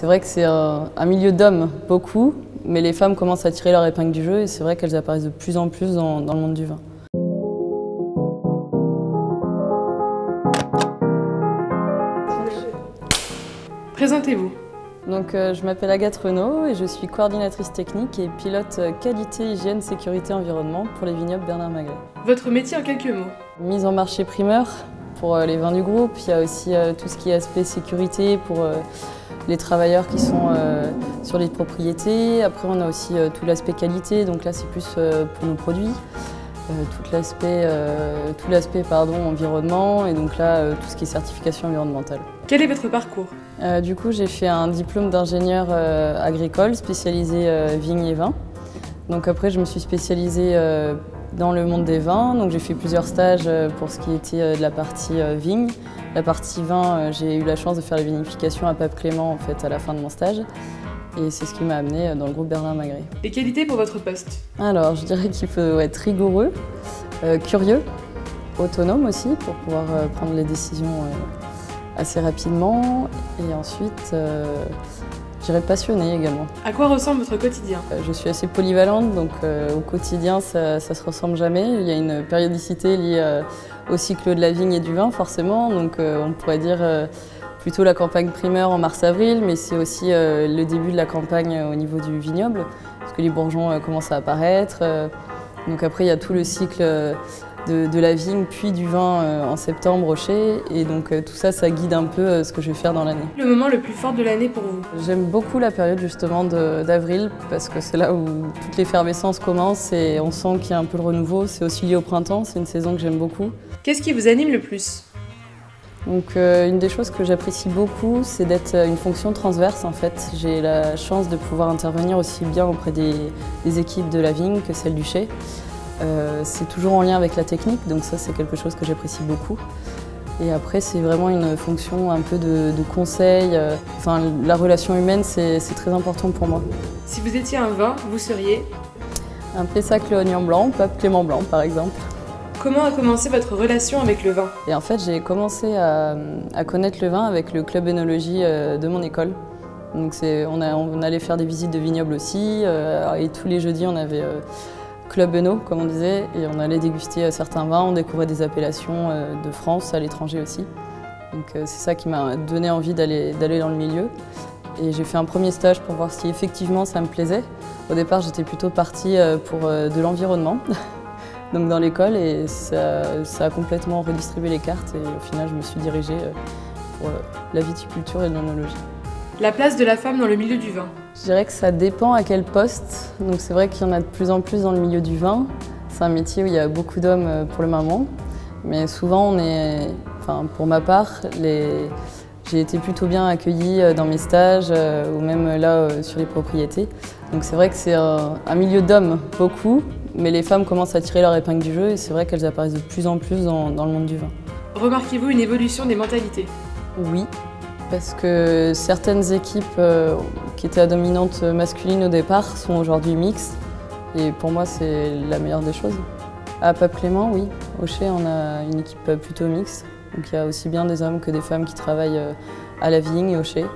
C'est vrai que c'est un milieu d'hommes, beaucoup, mais les femmes commencent à tirer leur épingle du jeu et c'est vrai qu'elles apparaissent de plus en plus dans le monde du vin. Présentez-vous. Donc, je m'appelle Agathe Renaud et je suis coordinatrice technique et pilote qualité, hygiène, sécurité, environnement pour les vignobles Bernard Magret. Votre métier en quelques mots. Mise en marché primeur pour les vins du groupe. Il y a aussi tout ce qui est aspect sécurité pour les travailleurs qui sont sur les propriétés. Après, on a aussi tout l'aspect qualité, donc là c'est plus pour nos produits. Tout l'aspect environnement et donc là tout ce qui est certification environnementale. Quel est votre parcours? Du coup, j'ai fait un diplôme d'ingénieur agricole spécialisé vignes et vins. Donc après, je me suis spécialisée dans le monde des vins. Donc j'ai fait plusieurs stages pour ce qui était de la partie vigne. La partie vin, j'ai eu la chance de faire la vinification à Pape Clément en fait à la fin de mon stage. Et c'est ce qui m'a amenée dans le groupe Bernard Magret. Les qualités pour votre poste? Alors, je dirais qu'il faut être rigoureux, curieux, autonome aussi pour pouvoir prendre les décisions assez rapidement. Et ensuite, je dirais passionné également. À quoi ressemble votre quotidien? Je suis assez polyvalente, donc au quotidien, ça se ressemble jamais. Il y a une périodicité liée au cycle de la vigne et du vin, forcément. Donc, on pourrait dire plutôt la campagne primeur en mars-avril, mais c'est aussi le début de la campagne au niveau du vignoble, parce que les bourgeons commencent à apparaître. Donc après, il y a tout le cycle de la vigne, puis du vin en septembre au chai. Et donc tout ça, ça guide un peu ce que je vais faire dans l'année. Le moment le plus fort de l'année pour vous? J'aime beaucoup la période justement d'avril, parce que c'est là où toute l'effervescence commence et on sent qu'il y a un peu le renouveau. C'est aussi lié au printemps, c'est une saison que j'aime beaucoup. Qu'est-ce qui vous anime le plus? Donc une des choses que j'apprécie beaucoup, c'est d'être une fonction transverse en fait. J'ai la chance de pouvoir intervenir aussi bien auprès des équipes de la vigne que celles du chai. C'est toujours en lien avec la technique, donc ça c'est quelque chose que j'apprécie beaucoup. Et après c'est vraiment une fonction un peu de conseil. Enfin, la relation humaine c'est très important pour moi. Si vous étiez un vin, vous seriez? Un Pessac-Léognan blanc, Pape Clément blanc par exemple. Comment a commencé votre relation avec le vin? Et en fait, j'ai commencé à connaître le vin avec le club œnologie de mon école. Donc on allait faire des visites de vignobles aussi, et tous les jeudis on avait club œno, comme on disait, et on allait déguster certains vins, on découvrait des appellations de France, à l'étranger aussi. Donc c'est ça qui m'a donné envie d'aller dans le milieu. Et j'ai fait un premier stage pour voir si effectivement ça me plaisait. Au départ, j'étais plutôt partie pour de l'environnement. Donc dans l'école, et ça a complètement redistribué les cartes et au final je me suis dirigée pour la viticulture et l'œnologie. La place de la femme dans le milieu du vin? Je dirais que ça dépend à quel poste. Donc c'est vrai qu'il y en a de plus en plus dans le milieu du vin. C'est un métier où il y a beaucoup d'hommes pour le moment, mais souvent pour ma part, j'ai été plutôt bien accueillie dans mes stages ou même là sur les propriétés. Donc c'est vrai que c'est un milieu d'hommes, beaucoup, mais les femmes commencent à tirer leur épingle du jeu et c'est vrai qu'elles apparaissent de plus en plus dans le monde du vin. Remarquez-vous une évolution des mentalités? Oui, parce que certaines équipes qui étaient à dominante masculine au départ sont aujourd'hui mixtes et pour moi c'est la meilleure des choses. À Pape Clément, oui, au chai on a une équipe plutôt mixte, donc il y a aussi bien des hommes que des femmes qui travaillent à la vigne et au chai.